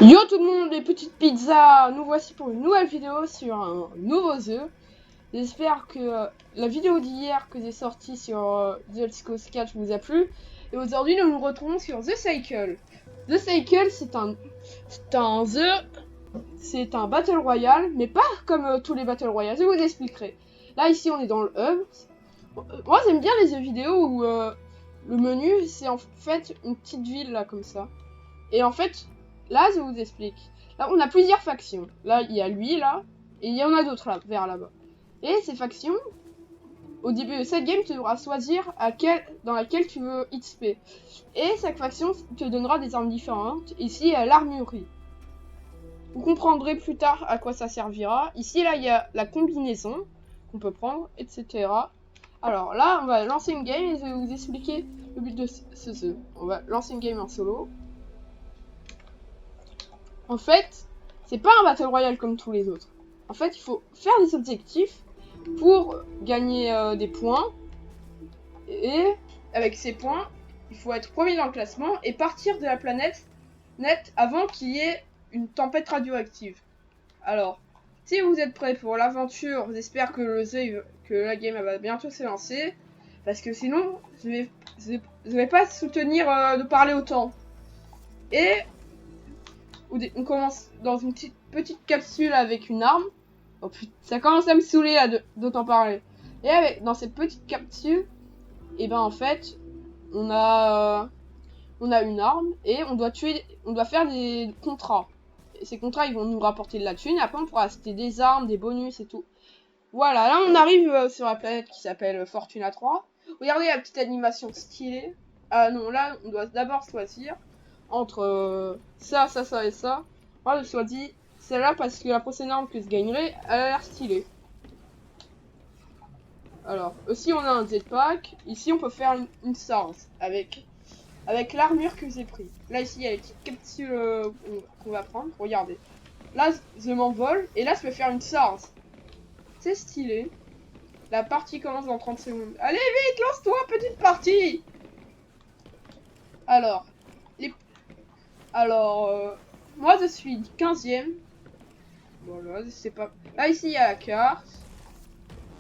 Yo tout le monde, les petites pizzas, nous voici pour une nouvelle vidéo sur un nouveau jeu. J'espère que la vidéo d'hier que j'ai sortie sur The Let's Go Sketch vous a plu. Et aujourd'hui nous nous retrouvons sur The Cycle. The Cycle c'est un jeu, c'est un Battle Royale, mais pas comme tous les Battle Royale, je vous expliquerai. Là ici on est dans le hub. Moi j'aime bien les jeux vidéo où le menu c'est en fait une petite ville là comme ça. Et en fait... Là, je vous explique. Là, on a plusieurs factions. Là, il y a lui, là. Et il y en a d'autres, là, vers là-bas. Et ces factions, au début de cette game, tu devras choisir dans laquelle tu veux XP. Et chaque faction te donnera des armes différentes. Ici, il y a l'armurerie. Vous comprendrez plus tard à quoi ça servira. Ici, là, il y a la combinaison qu'on peut prendre, etc. Alors là, on va lancer une game et je vais vous expliquer le but de ce jeu. On va lancer une game en solo. En fait, c'est pas un Battle Royale comme tous les autres. En fait, il faut faire des objectifs pour gagner des points. Et avec ces points, il faut être premier dans le classement et partir de la planète net avant qu'il y ait une tempête radioactive. Alors, si vous êtes prêts pour l'aventure, j'espère que la game va bientôt se lancer. Parce que sinon, je vais pas soutenir de parler autant. Et... on commence dans une petite capsule avec une arme. Oh putain, ça commence à me saouler là d'autant parler. Et dans cette petite capsule, et ben en fait, on a une arme et on doit faire des contrats. Et ces contrats, ils vont nous rapporter de la thune. Et après, on pourra acheter des armes, des bonus et tout. Voilà, là on arrive sur la planète qui s'appelle Fortuna 3. Regardez la petite animation stylée. Ah non, là on doit d'abord choisir entre ça et ça. Moi je choisis celle-là parce que la prochaine arme que je gagnerai, elle a l'air stylée. Alors, aussi on a un jetpack. Ici on peut faire une SARS avec l'armure que j'ai pris. Là ici il y a les petites capsules qu'on va prendre. Regardez. Là je m'envole et là je peux faire une SARS. C'est stylé. La partie commence dans 30 secondes. Allez vite, lance-toi, petite partie. Alors, moi je suis 15ème. Voilà, je sais pas. Là ici il y a la carte.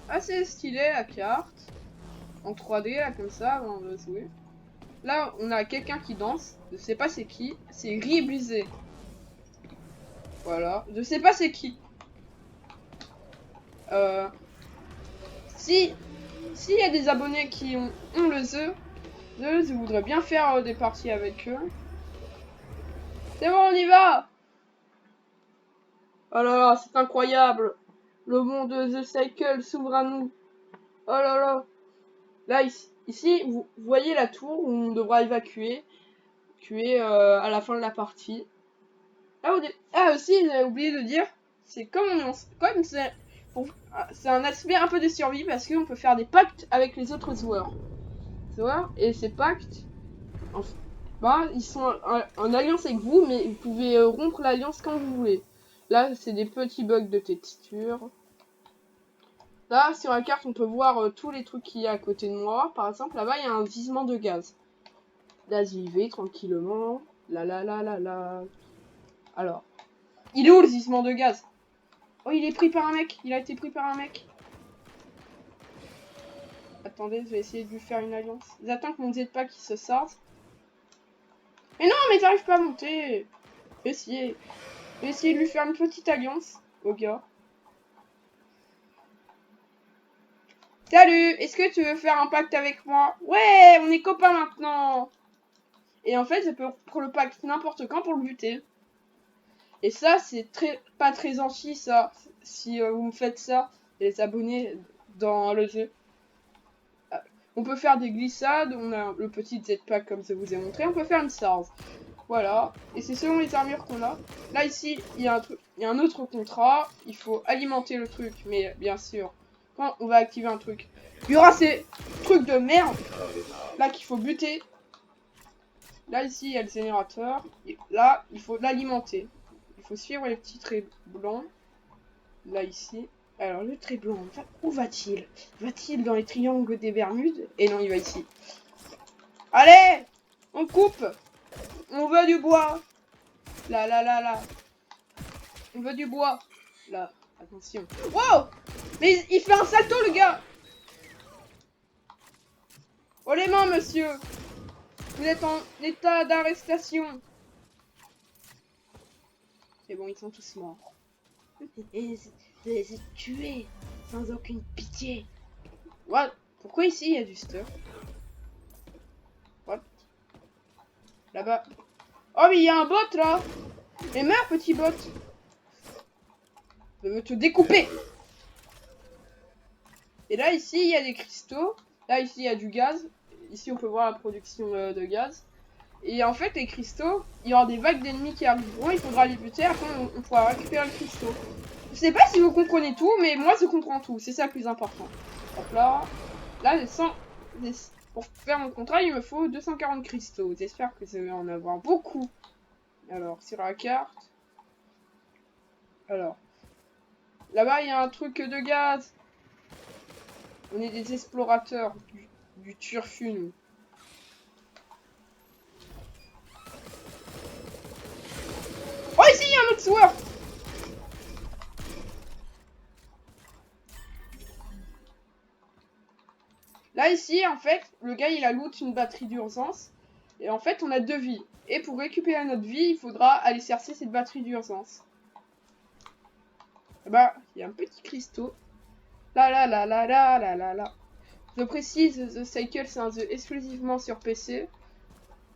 Assez stylé la carte. En 3D là comme ça avant de jouer. Là on a quelqu'un qui danse. Je sais pas c'est qui. C'est Ribusé. Voilà. Je sais pas c'est qui. S'il y a des abonnés qui ont le jeu, je voudrais bien faire des parties avec eux. C'est bon, on y va! Oh là là, c'est incroyable! Le monde de The Cycle s'ouvre à nous. Oh là là! Là, ici vous voyez la tour où on devra évacuer à la fin de la partie. Ah aussi, j'ai oublié de dire, c'est c'est un aspect un peu de survie parce qu'on peut faire des pactes avec les autres joueurs. Et ces pactes, ils sont en alliance avec vous, mais vous pouvez rompre l'alliance quand vous voulez. Là, c'est des petits bugs de texture. Là, sur la carte, on peut voir tous les trucs qu'il y a à côté de moi. Par exemple, là-bas, il y a un gisement de gaz. Là, j'y vais tranquillement. Là. Alors, il est où le gisement de gaz? Oh, il est pris par un mec. Il a été pris par un mec. Attendez, je vais essayer de lui faire une alliance. J'attends que mon jetpack se sorte. Mais non, mais j'arrive pas à monter. Je vais essayer de lui faire une petite alliance au gars. Salut, est-ce que tu veux faire un pacte avec moi? Ouais, on est copains maintenant. Et en fait, je peux prendre le pacte n'importe quand pour le buter. Et ça, c'est pas très gentil, ça. Si vous me faites ça, les abonnés dans le jeu. On peut faire des glissades, on a le petit jetpack comme je vous ai montré, on peut faire une SARS. Voilà, et c'est selon les armures qu'on a. Là ici, il y a un autre contrat, il faut alimenter le truc, mais bien sûr, quand on va activer un truc, il y aura ces trucs de merde, là qu'il faut buter. Là ici, il y a le générateur, et là, il faut l'alimenter. Il faut suivre les petits traits blancs, là ici. Alors, le trait blanc, où va-t-il? Va-t-il dans les triangles des Bermudes? Et non, il va ici. Allez! On coupe! On veut du bois! Là, là, là, là. On veut du bois. Là, attention. Wow! Mais il fait un salto, le gars! Oh les mains, monsieur! Vous êtes en état d'arrestation. C'est bon, ils sont tous morts. Et les tuer sans aucune pitié. What? Pourquoi ici il y a du stuff? What? Là-bas. Oh mais il y a un bot là! Et meurs petit bot! Je veux te découper! Et là ici il y a des cristaux. Là ici il y a du gaz. Ici on peut voir la production de gaz. Et en fait les cristaux, il y aura des vagues d'ennemis qui arriveront, il faudra les buter, après on pourra récupérer le cristaux. Je sais pas si vous comprenez tout, mais moi je comprends tout, c'est ça le plus important. Hop là, là pour faire mon contrat il me faut 240 cristaux, j'espère que ça va en avoir beaucoup. Alors sur la carte, alors là-bas il y a un truc de gaz. On est des explorateurs du turfu nous. Oh ici il y a un autre joueur. Là ici en fait le gars il a loot une batterie d'urgence. Et en fait on a 2 vies. Et pour récupérer notre vie il faudra aller chercher cette batterie d'urgence. Bah il y a un petit cristaux. Là là là là là là là là. Je précise, The Cycle c'est un jeu exclusivement sur PC.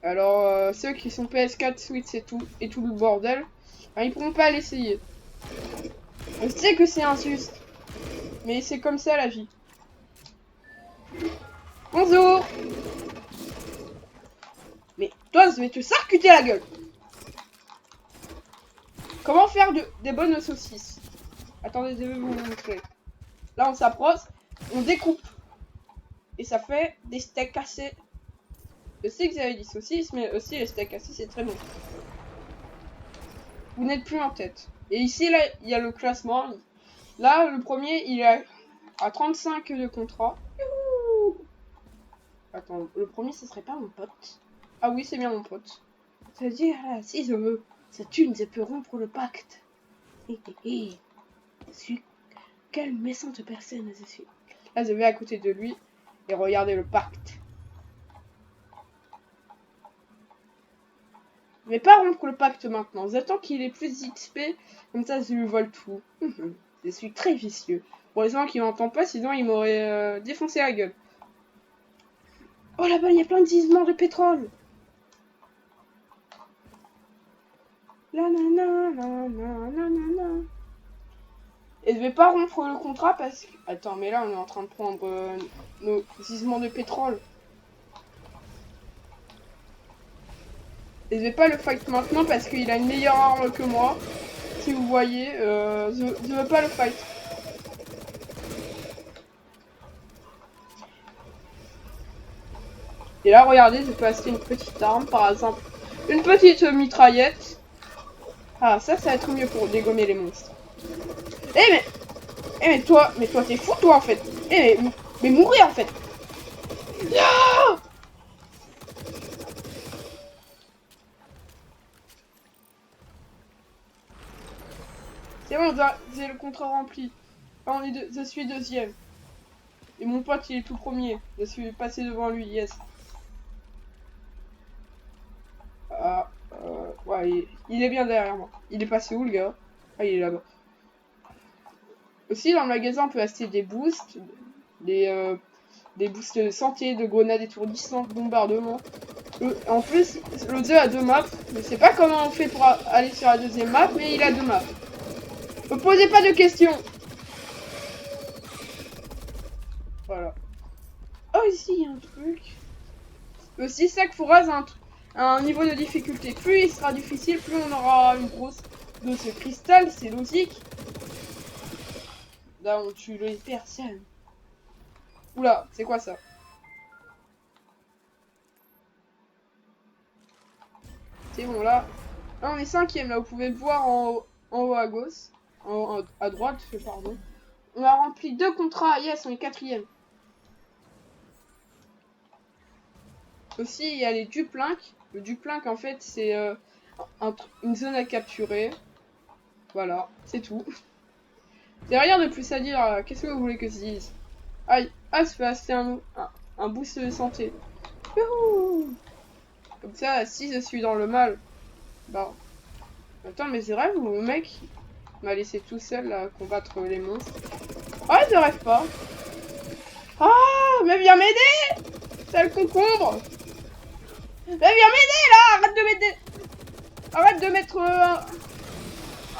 Alors ceux qui sont PS4, Switch et tout le bordel, ils pourront pas l'essayer. Je sais que c'est injuste, mais c'est comme ça la vie. Bonjour. Mais toi je vais te sarcuter la gueule. Comment faire des bonnes saucisses? Attendez, je vais vous montrer. Là on s'approche, on découpe. Et ça fait des steaks cassés. Je sais que j'avais dit saucisses, mais aussi les steaks cassés c'est très bon. Vous n'êtes plus en tête. Et ici, là, il y a le classement. Là, le premier, il est à 35 de contrat. Youhou. Attends, le premier, ce serait pas mon pote? Ah oui, c'est bien mon pote. C'est-à-dire, là, si je veux cette thune, je peux rompre le pacte. Je suis... Quelle méchante personne je suis. Là, je vais à côté de lui et regarder le pacte. Je vais pas rompre le pacte maintenant. J'attends qu'il ait plus d'XP. Comme ça, je lui vole tout. Je suis très vicieux. Pour les gens qui m'entendent pas, sinon ils m'auraient défoncé la gueule. Oh là-bas, il y a plein de gisements de pétrole. La na na na na na na na. Et je vais pas rompre le contrat parce que... Attends, mais là on est en train de prendre nos gisements de pétrole. Et je vais pas le fight maintenant parce qu'il a une meilleure arme que moi. Si vous voyez, je veux pas le fight. Et là, regardez, je peux acheter une petite arme, par exemple. Une petite mitraillette. Ah, ça va être mieux pour dégommer les monstres. Mais toi t'es fou toi en fait. Mais mourir en fait. Ah. C'est bon, j'ai le contrat rempli. Là, je suis deuxième. Et mon pote il est tout premier. Je suis passé devant lui, yes. Ah, ouais, il est bien derrière moi. Il est passé où le gars? Ah, il est là-bas. Aussi dans le magasin on peut acheter des boosts, des boosts de santé, de grenades étourdissantes, bombardement. En plus, le jeu a 2 maps. Je sais pas comment on fait pour aller sur la deuxième map, mais il a 2 maps. Ne posez pas de questions. Voilà. Oh, ici il y a un truc. Aussi, chaque forage a un niveau de difficulté. Plus il sera difficile, plus on aura une grosse dose de cristal, c'est logique. Là, on tue les personnes. Oula, c'est quoi ça? C'est bon, là on est 5ème, là, vous pouvez le voir en haut à gauche. À droite, pardon. On a rempli 2 contrats, yes, on est 4ème. Aussi, il y a les duplinks. Le duplinck, en fait, c'est une zone à capturer. Voilà, c'est tout. J'ai rien de plus à dire. Qu'est-ce que vous voulez que je dise? Aïe, ah, ça fait assez un boost de santé. Youhou! Comme ça, si je suis dans le mal, bah... Attends, mais c'est rêve ou le mec m'a laissé tout seul à combattre les monstres? Ah, je rêve pas. Ah, mais viens m'aider! Sale concombre! Mais viens m'aider là! Arrête de m'aider! Arrête de mettre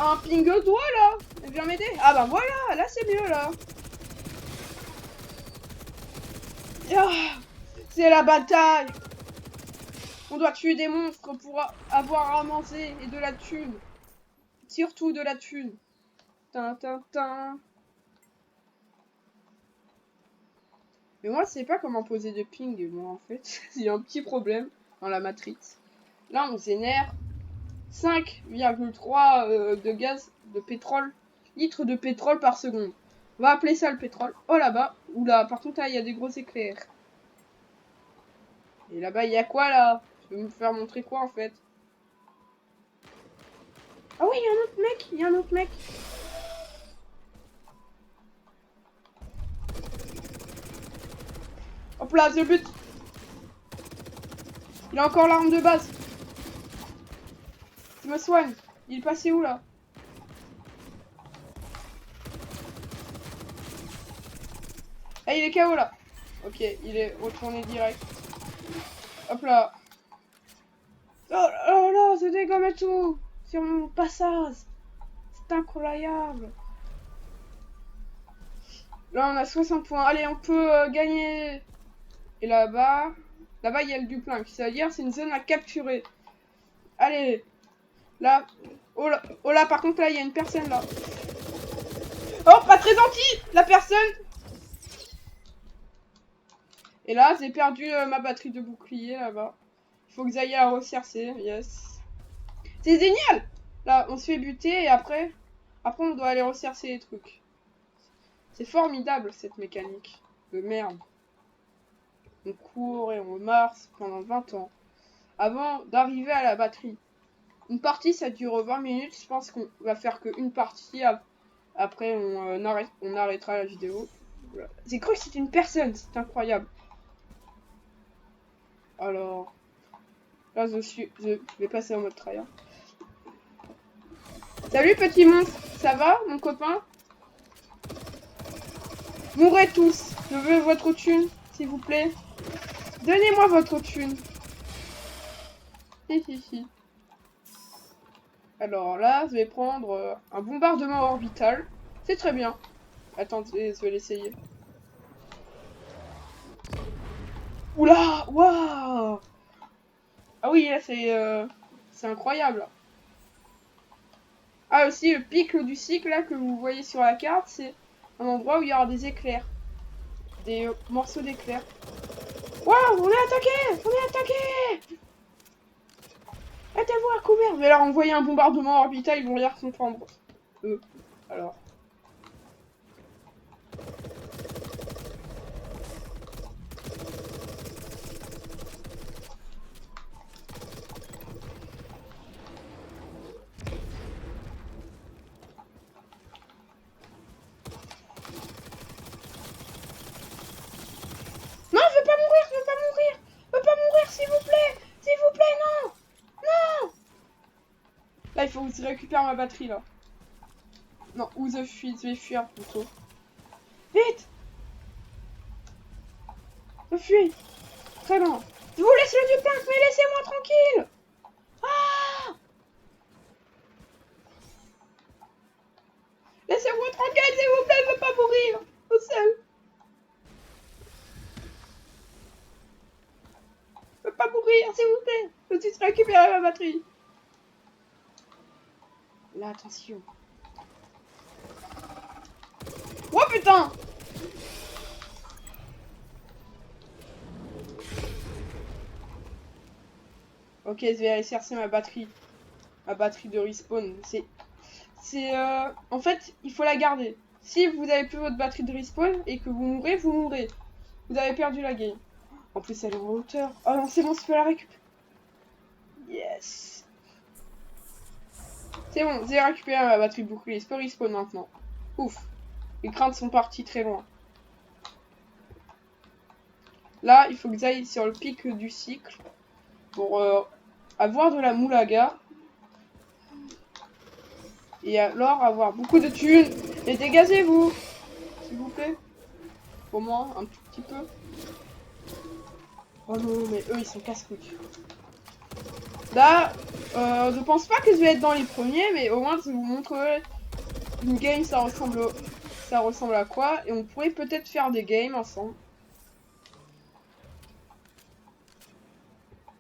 un ping au doigt là! Mais viens m'aider! Ah bah voilà, là c'est mieux là! Ah, c'est la bataille! On doit tuer des monstres pour avoir à manger et de la thune. Surtout de la thune. Tin. Mais moi, je sais pas comment poser de ping, moi, en fait. J'ai un petit problème dans la matrice. Là, on génère 5,3 de gaz de pétrole, litres de pétrole par seconde. On va appeler ça le pétrole. Oh, là-bas. Oula, par contre, là, il y a des gros éclairs. Et là-bas, il y a quoi, là? Je vais me faire montrer quoi, en fait? Ah oui, il y a un autre mec. Il y a un autre mec. Hop là, je bute. Il a encore l'arme de base. Je me soigne. Il est passé où là? Ah, il est KO là. Ok, il est retourné direct. Hop là. Oh là là, c'est dégomme et tout. Sur mon passage. C'est incroyable. Là, on a 60 points. Allez, on peut gagner. Et là-bas, il y a le Duplin. C'est-à-dire, c'est une zone à capturer. Allez. Là. Oh là, par contre, là, il y a une personne là. Oh, pas très gentil, la personne. Et là, j'ai perdu ma batterie de bouclier là-bas. Il faut que j'aille à la rechercher. Yes. C'est génial. Là, on se fait buter et après on doit aller rechercher les trucs. C'est formidable cette mécanique de merde. On court et on marche pendant 20 ans avant d'arriver à la batterie. Une partie ça dure 20 minutes, je pense qu'on va faire qu'une partie, après on arrêtera la vidéo. Voilà. J'ai cru que c'était une personne, c'est incroyable. Alors, là je vais passer en mode tryhard. Salut petit monstre, ça va mon copain? Mourrez tous, je veux votre thune, s'il vous plaît. Donnez-moi votre thune. Hihihi. Alors là, je vais prendre un bombardement orbital. C'est très bien. Attendez, je vais l'essayer. Oula, waouh. Ah oui, là c'est incroyable. Ah aussi, le pic du cycle là que vous voyez sur la carte, c'est un endroit où il y aura des éclairs. Des morceaux d'éclairs. Waouh, on est attaqué. On est attaqué. Mettez-vous à couvert. Mais alors, envoyer un bombardement orbital, ils vont rien comprendre. Alors. Non, je veux pas mourir, je veux pas mourir. Je veux pas mourir, s'il vous plaît. S'il vous plaît, non. Non. Là, il faut que je récupère ma batterie, là. Non, où je fuis, je vais fuir plutôt. Vite. Je fuis. Très loin. Je vous laisse le Duplin, mais laissez-moi tranquille. Ah. Laissez-moi tranquille, s'il vous plaît, je veux pas mourir. Tout seul. Je veux pas mourir, s'il vous plaît. Je veux juste récupérer ma batterie. Là, attention. Oh putain. Ok, je vais aller chercher ma batterie. Ma batterie de respawn. En fait, il faut la garder. Si vous avez plus votre batterie de respawn et que vous mourrez, vous mourrez. Vous avez perdu la game. En plus, elle est en hauteur. Oh non, c'est bon, je peux la récupérer. Yes. C'est bon, j'ai récupéré ma batterie bouclier. Je peux respawn maintenant. Ouf. Les craintes sont parties très loin. Là, il faut que j'aille sur le pic du cycle pour avoir de la moulaga. Et alors avoir beaucoup de thunes. Et dégagez-vous, s'il vous plaît. Au moins, un tout petit peu. Oh non, mais eux, ils sont casse-couilles. Là, je pense pas que je vais être dans les premiers, mais au moins, je vous montrerai une game, ça ressemble à quoi. Et on pourrait peut-être faire des games ensemble.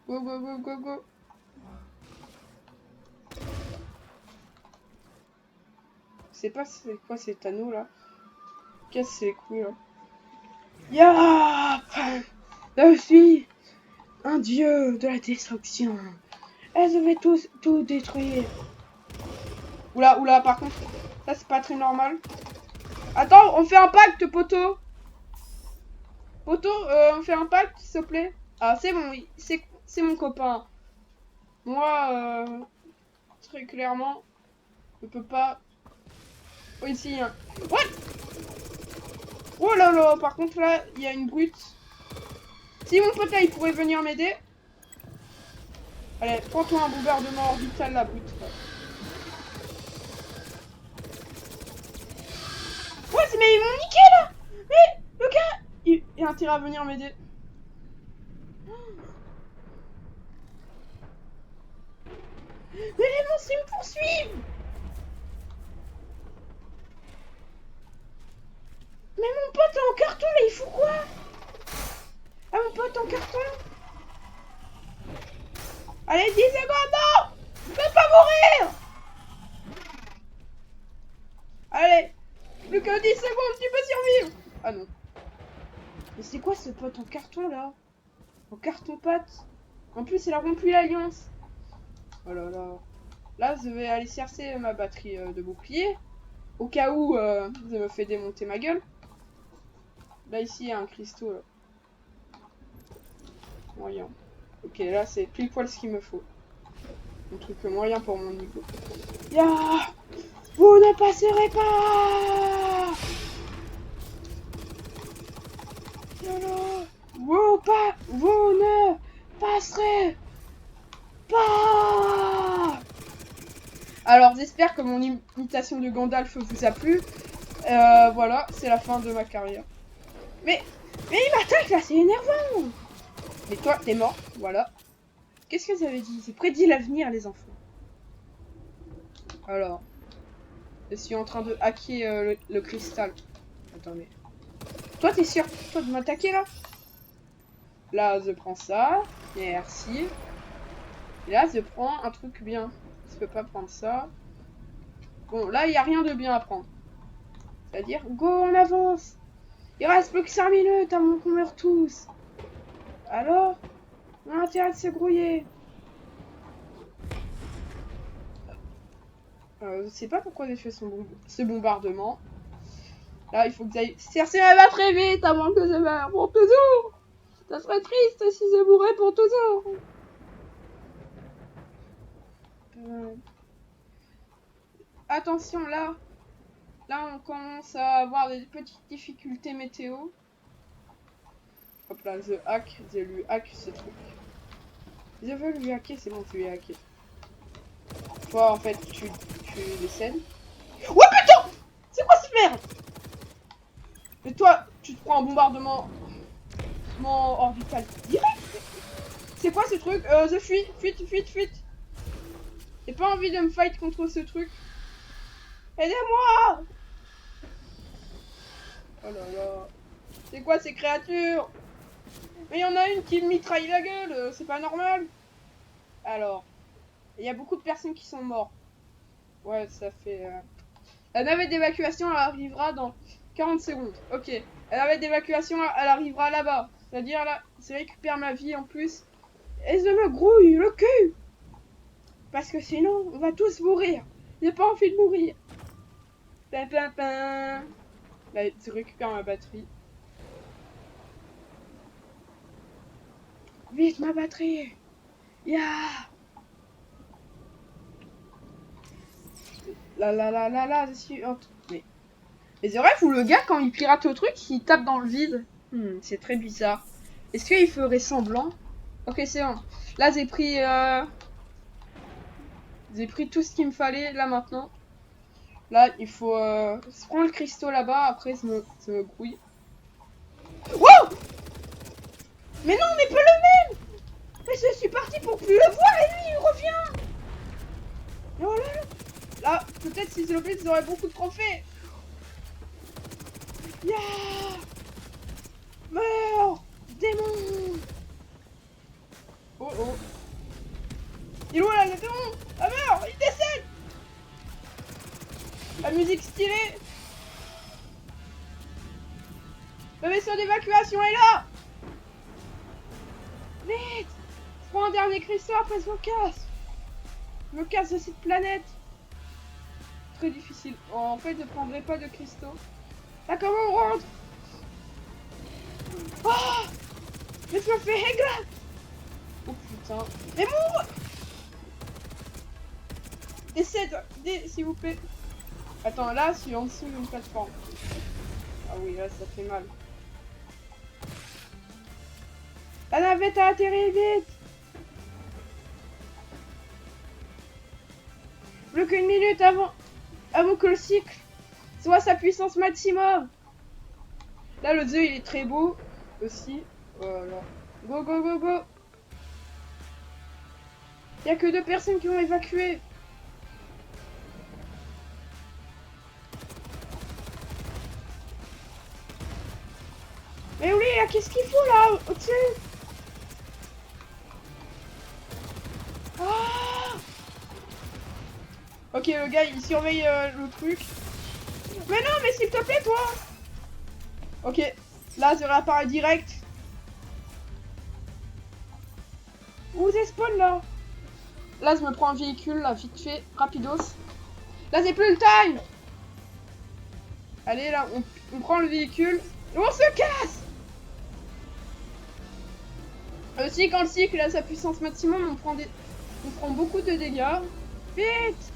Go, go, go, go, go. Je sais pas c'est quoi cet anneau là. Casse les couilles là. Ya! Je suis un dieu de la destruction. Et je vais tout détruire. Oula, oula, par contre, ça c'est pas très normal. Attends, on fait un pacte, poteau. Poteau, on fait un pacte, s'il te plaît. Ah, c'est bon, oui, c'est mon copain. Moi, très clairement, je peux pas. Oh, ici, hein. What? Oh là là, par contre, là, il y a une brute. Si mon pote là, il pourrait venir m'aider. Allez, prends-toi un bombardement orbital, la brute. Ouais, mais ils m'ont niqué là. Mais le gars, il a intérêt à venir m'aider. Mais les monstres, ils me poursuivent. Mais mon pote en carton là, il fout quoi? Ah, mon pote en carton. Allez, 10 secondes, non. Je peux pas mourir. Allez, plus que 10 secondes, tu peux survivre. Ah non. Mais c'est quoi ce pote en carton là? En carton pâte. En plus, il a rompu l'alliance. Oh là là. Là, je vais aller chercher ma batterie de bouclier. Au cas où ça me fait démonter ma gueule. Là, ici, il y a un cristaux. Là. Moyen. Ok, là, c'est pile poil ce qu'il me faut. Un truc moyen pour mon niveau. Ya! Vous ne passerez pas! Vous ne passerez pas! Alors, j'espère que mon imitation de Gandalf vous a plu. Voilà, c'est la fin de ma carrière. Mais il m'attaque là, c'est énervant! Mais toi, t'es mort, voilà. Qu'est-ce que j'avais dit? J'ai prédit l'avenir, les enfants. Alors, je suis en train de hacker le cristal. Attendez. Toi, t'es sûr, toi, de m'attaquer là? Là, je prends ça. Merci. Et là, je prends un truc bien. Je peux pas prendre ça. Bon, là, il n'y a rien de bien à prendre. C'est-à-dire, go, on avance. Il reste plus que 5 minutes avant qu'on meure tous. Alors, on a intérêt de se grouiller. Je sais pas pourquoi j'ai fait ce bombardement. Là, il faut que j'aille chercher ma batterie vite avant que je meure pour toujours. Ça serait triste si je mourais pour toujours. Attention, là. Là, on commence à avoir des petites difficultés météo. Hop là, je hack. Je lui hack ce truc. Je veux lui hacker, c'est bon, tu lui hacké. Toi, en fait, tu décèdes. Oh putain! C'est quoi cette merde? Mais toi, tu te prends un bombardement orbital direct. C'est quoi ce truc? Je fuis, fuite. J'ai pas envie de me fight contre ce truc. Aidez-moi! Oh là là. C'est quoi ces créatures? Mais il y en a une qui me mitraille la gueule, c'est pas normal. Alors, il y a beaucoup de personnes qui sont mortes. Ouais, ça fait... La navette d'évacuation, elle arrivera dans 40 secondes. Ok. La navette d'évacuation, elle arrivera là-bas. C'est-à-dire là, je récupère ma vie en plus. Et je me grouille le cul. Parce que sinon, on va tous mourir. J'ai pas envie de mourir. Là, je récupère ma batterie. Vite, ma batterie. Ya! Là, je suis... Mais c'est vrai ou le gars, quand il pirate le truc, il tape dans le vide? C'est très bizarre. Est-ce qu'il ferait semblant? Ok, c'est bon. Là, j'ai pris tout ce qu'il me fallait, là, maintenant. Là, il faut se prendre le cristaux là-bas, après, ça me grouille. Wow! Mais non, mais pas le même! Mais je suis parti pour plus le voir et lui, il revient! Oh là là! Là, peut-être si je le fais, j'aurais beaucoup de trophées! Yeah! Meurs! Démon! Oh oh! Il est où là, le démon? Ah meurs! Il décède! La musique stylée! Le vaisseau d'évacuation est là! Vite! Prends un dernier cristaux, après je me casse! Je me casse de cette planète! Très difficile. En fait, je prendrai pas de cristaux. Là, comment on rentre? Oh! Mais je me fais régler! Oh putain. Mais mourre! Décède! S'il vous plaît. Attends, là, je suis en dessous d'une plateforme. Ah oui, là, ça fait mal. La navette a atterri, vite! Plus qu'une minute avant que le cycle soit à sa puissance maximum. Là, le jeu, il est très beau aussi. Voilà. Go, go, go, go! Il n'y a que 2 personnes qui ont évacué. Mais oui, qu'est-ce qu'il faut là, au-dessus? Ah! Ok, le gars, il surveille le truc. Mais non, mais s'il te plaît, toi! Ok, là, je réapparais direct. Où est spawn là? Là, je me prends un véhicule, là, vite fait, rapidos. Là, c'est plus le time! Allez, là, on prend le véhicule. Et on se casse! Aussi, quand le cycle a sa puissance maximum, on prend beaucoup de dégâts. Vite!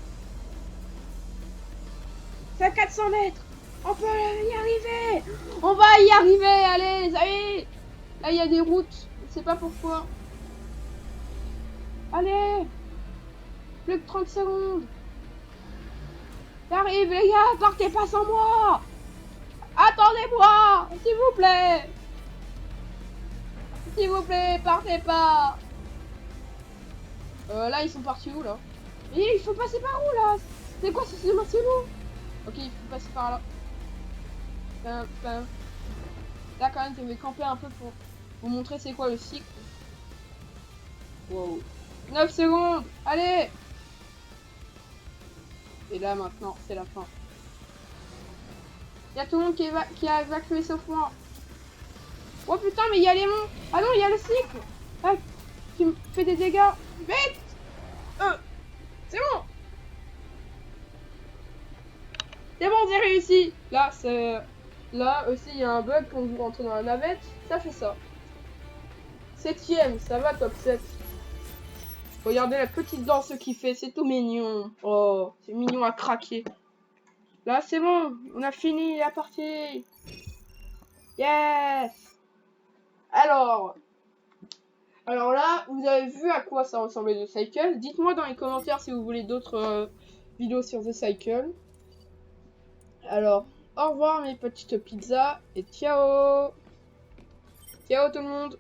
C'est à 400 mètres! On peut y arriver! On va y arriver! Allez, ça y est! Là, il y a des routes. Je sais pas pourquoi. Allez! Plus que 30 secondes! J'arrive, les gars! Partez pas sans moi! Attendez-moi! S'il vous plaît! S'il vous plaît, partez pas! Là, ils sont partis où, là? Et il faut passer par où, là? C'est quoi, c'est long? Ok, il faut passer par là. Là, quand même, je vais camper un peu pour vous montrer c'est quoi le cycle. Wow. 9 secondes! Allez! Et là, maintenant, c'est la fin. Il y a tout le monde qui a évacué sauf moi. Oh putain, mais il y a les monts! Ah non, il y a le cycle! Ah, qui me fait des dégâts. Vite! C'est bon! C'est bon, j'ai réussi! Là, c'est... Là aussi, il y a un bug quand vous rentrez dans la navette. Ça fait ça. 7ème, ça va, top 7. Regardez la petite danse qu'il fait, c'est tout mignon. Oh, c'est mignon à craquer. Là, c'est bon, on a fini la partie. Yes! Alors là, vous avez vu à quoi ça ressemblait The Cycle. Dites-moi dans les commentaires si vous voulez d'autres vidéos sur The Cycle. Alors, au revoir mes petites pizzas et ciao! Ciao tout le monde!